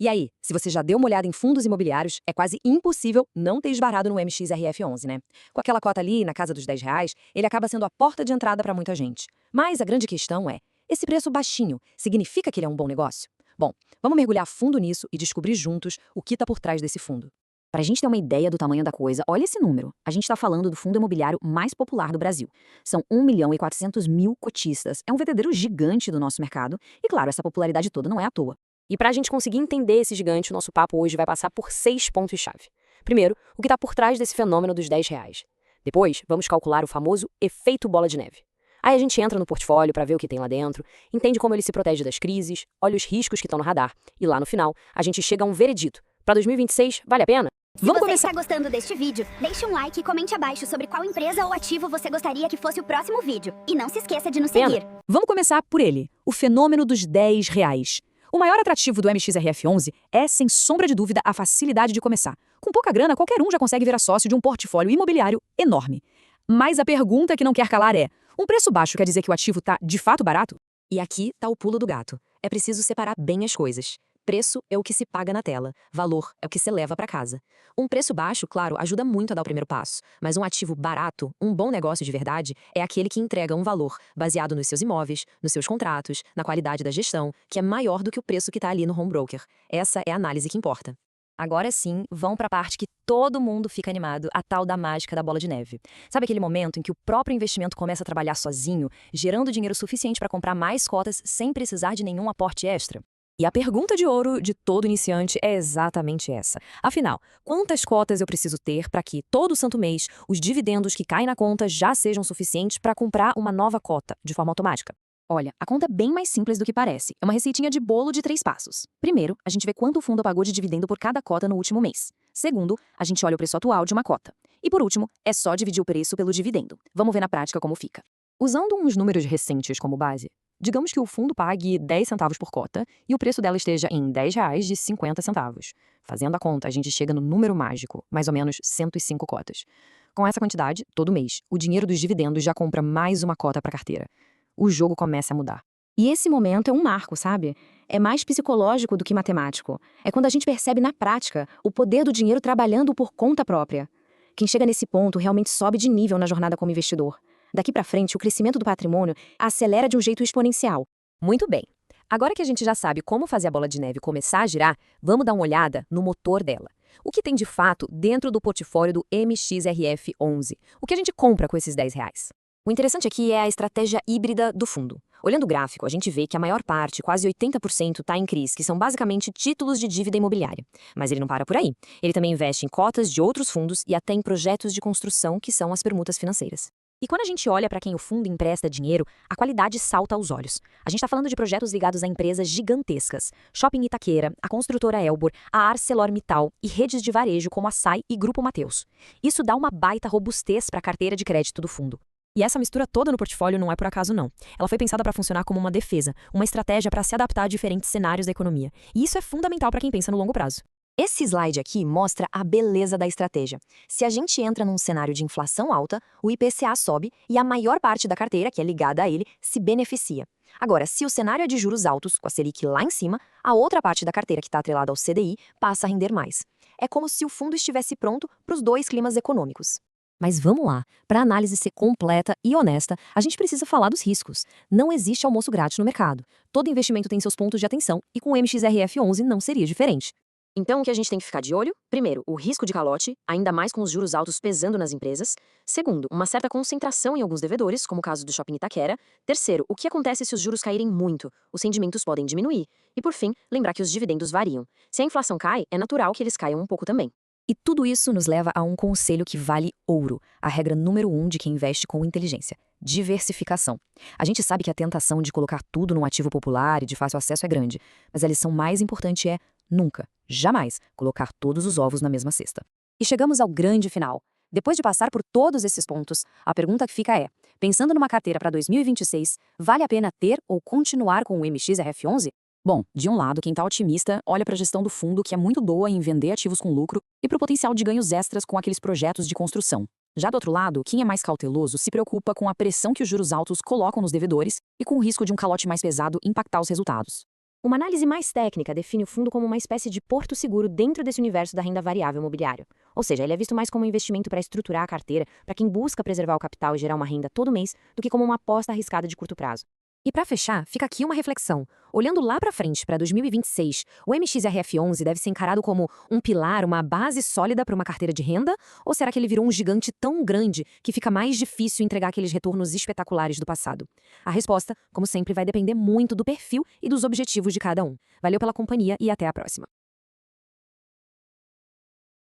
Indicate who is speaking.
Speaker 1: E aí, se você já deu uma olhada em fundos imobiliários, é quase impossível não ter esbarrado no MXRF11, né? Com aquela cota ali, na casa dos R$ 10, ele acaba sendo a porta de entrada para muita gente. Mas a grande questão é, esse preço baixinho significa que ele é um bom negócio? Bom, vamos mergulhar fundo nisso e descobrir juntos o que está por trás desse fundo.
Speaker 2: Para a gente ter uma ideia do tamanho da coisa, olha esse número. A gente está falando do fundo imobiliário mais popular do Brasil. São 1.400.000 cotistas. É um verdadeiro gigante do nosso mercado. E claro, essa popularidade toda não é à toa.
Speaker 3: E para a gente conseguir entender esse gigante, o nosso papo hoje vai passar por 6 pontos-chave. Primeiro, o que está por trás desse fenômeno dos R$ 10. Depois, vamos calcular o famoso efeito bola de neve. Aí a gente entra no portfólio para ver o que tem lá dentro, entende como ele se protege das crises, olha os riscos que estão no radar. E lá no final, a gente chega a um veredito. Para 2026, vale a pena?
Speaker 4: Se você está gostando deste vídeo, deixe um like e comente abaixo sobre qual empresa ou ativo você gostaria que fosse o próximo vídeo. E não se esqueça de nos seguir.
Speaker 1: Vamos começar por ele, o fenômeno dos R$ 10. O maior atrativo do MXRF11 é, sem sombra de dúvida, a facilidade de começar. Com pouca grana, qualquer um já consegue virar sócio de um portfólio imobiliário enorme. Mas a pergunta que não quer calar é, um preço baixo quer dizer que o ativo está de fato barato? E aqui está o pulo do gato. É preciso separar bem as coisas. Preço é o que se paga na tela, valor é o que se leva para casa. Um preço baixo, claro, ajuda muito a dar o primeiro passo, mas um ativo barato, um bom negócio de verdade, é aquele que entrega um valor baseado nos seus imóveis, nos seus contratos, na qualidade da gestão, que é maior do que o preço que está ali no home broker. Essa é a análise que importa. Agora sim, vão para a parte que todo mundo fica animado, a tal da mágica da bola de neve. Sabe aquele momento em que o próprio investimento começa a trabalhar sozinho, gerando dinheiro suficiente para comprar mais cotas sem precisar de nenhum aporte extra? E a pergunta de ouro de todo iniciante é exatamente essa. Afinal, quantas cotas eu preciso ter para que, todo santo mês, os dividendos que caem na conta já sejam suficientes para comprar uma nova cota, de forma automática?
Speaker 2: Olha, a conta é bem mais simples do que parece. É uma receitinha de bolo de 3 passos. Primeiro, a gente vê quanto o fundo pagou de dividendo por cada cota no último mês. Segundo, a gente olha o preço atual de uma cota. E por último, é só dividir o preço pelo dividendo. Vamos ver na prática como fica. Usando uns números recentes como base, digamos que o fundo pague 10 centavos por cota e o preço dela esteja em R$ 10,50. Fazendo a conta, a gente chega no número mágico, mais ou menos 105 cotas. Com essa quantidade, todo mês, o dinheiro dos dividendos já compra mais uma cota para a carteira. O jogo começa a mudar. E esse momento é um marco, sabe? É mais psicológico do que matemático. É quando a gente percebe na prática o poder do dinheiro trabalhando por conta própria. Quem chega nesse ponto realmente sobe de nível na jornada como investidor. Daqui para frente, o crescimento do patrimônio acelera de um jeito exponencial.
Speaker 3: Muito bem. Agora que a gente já sabe como fazer a bola de neve começar a girar, vamos dar uma olhada no motor dela. O que tem de fato dentro do portfólio do MXRF11? O que a gente compra com esses R$ 10? O interessante aqui é a estratégia híbrida do fundo. Olhando o gráfico, a gente vê que a maior parte, quase 80%, está em CRIs, que são basicamente títulos de dívida imobiliária. Mas ele não para por aí. Ele também investe em cotas de outros fundos e até em projetos de construção, que são as permutas financeiras. E quando a gente olha para quem o fundo empresta dinheiro, a qualidade salta aos olhos. A gente está falando de projetos ligados a empresas gigantescas. Shopping Itaquera, a construtora Elbor, a ArcelorMittal e redes de varejo como a SAI e Grupo Mateus. Isso dá uma baita robustez para a carteira de crédito do fundo. E essa mistura toda no portfólio não é por acaso, não. Ela foi pensada para funcionar como uma defesa, uma estratégia para se adaptar a diferentes cenários da economia. E isso é fundamental para quem pensa no longo prazo.
Speaker 1: Esse slide aqui mostra a beleza da estratégia. Se a gente entra num cenário de inflação alta, o IPCA sobe e a maior parte da carteira, que é ligada a ele, se beneficia. Agora, se o cenário é de juros altos, com a Selic lá em cima, a outra parte da carteira que está atrelada ao CDI passa a render mais. É como se o fundo estivesse pronto para os dois climas econômicos.
Speaker 2: Mas vamos lá, para a análise ser completa e honesta, a gente precisa falar dos riscos. Não existe almoço grátis no mercado. Todo investimento tem seus pontos de atenção e com o MXRF11 não seria diferente.
Speaker 3: Então, o que a gente tem que ficar de olho? Primeiro, o risco de calote, ainda mais com os juros altos pesando nas empresas. Segundo, uma certa concentração em alguns devedores, como o caso do Shopping Itaquera. Terceiro, o que acontece se os juros caírem muito? Os rendimentos podem diminuir. E por fim, lembrar que os dividendos variam. Se a inflação cai, é natural que eles caiam um pouco também.
Speaker 2: E tudo isso nos leva a um conselho que vale ouro, a regra número 1 de quem investe com inteligência: diversificação. A gente sabe que a tentação de colocar tudo num ativo popular e de fácil acesso é grande, mas a lição mais importante é nunca, jamais, colocar todos os ovos na mesma cesta.
Speaker 1: E chegamos ao grande final. Depois de passar por todos esses pontos, a pergunta que fica é, pensando numa carteira para 2026, vale a pena ter ou continuar com o MXRF11?
Speaker 2: Bom, de um lado, quem está otimista olha para a gestão do fundo, que é muito boa em vender ativos com lucro, e para o potencial de ganhos extras com aqueles projetos de construção. Já do outro lado, quem é mais cauteloso se preocupa com a pressão que os juros altos colocam nos devedores e com o risco de um calote mais pesado impactar os resultados. Uma análise mais técnica define o fundo como uma espécie de porto seguro dentro desse universo da renda variável imobiliário. Ou seja, ele é visto mais como um investimento para estruturar a carteira, para quem busca preservar o capital e gerar uma renda todo mês, do que como uma aposta arriscada de curto prazo.
Speaker 3: E para fechar, fica aqui uma reflexão. Olhando lá para frente, para 2026, o MXRF11 deve ser encarado como um pilar, uma base sólida para uma carteira de renda? Ou será que ele virou um gigante tão grande que fica mais difícil entregar aqueles retornos espetaculares do passado? A resposta, como sempre, vai depender muito do perfil e dos objetivos de cada um. Valeu pela companhia e até a próxima.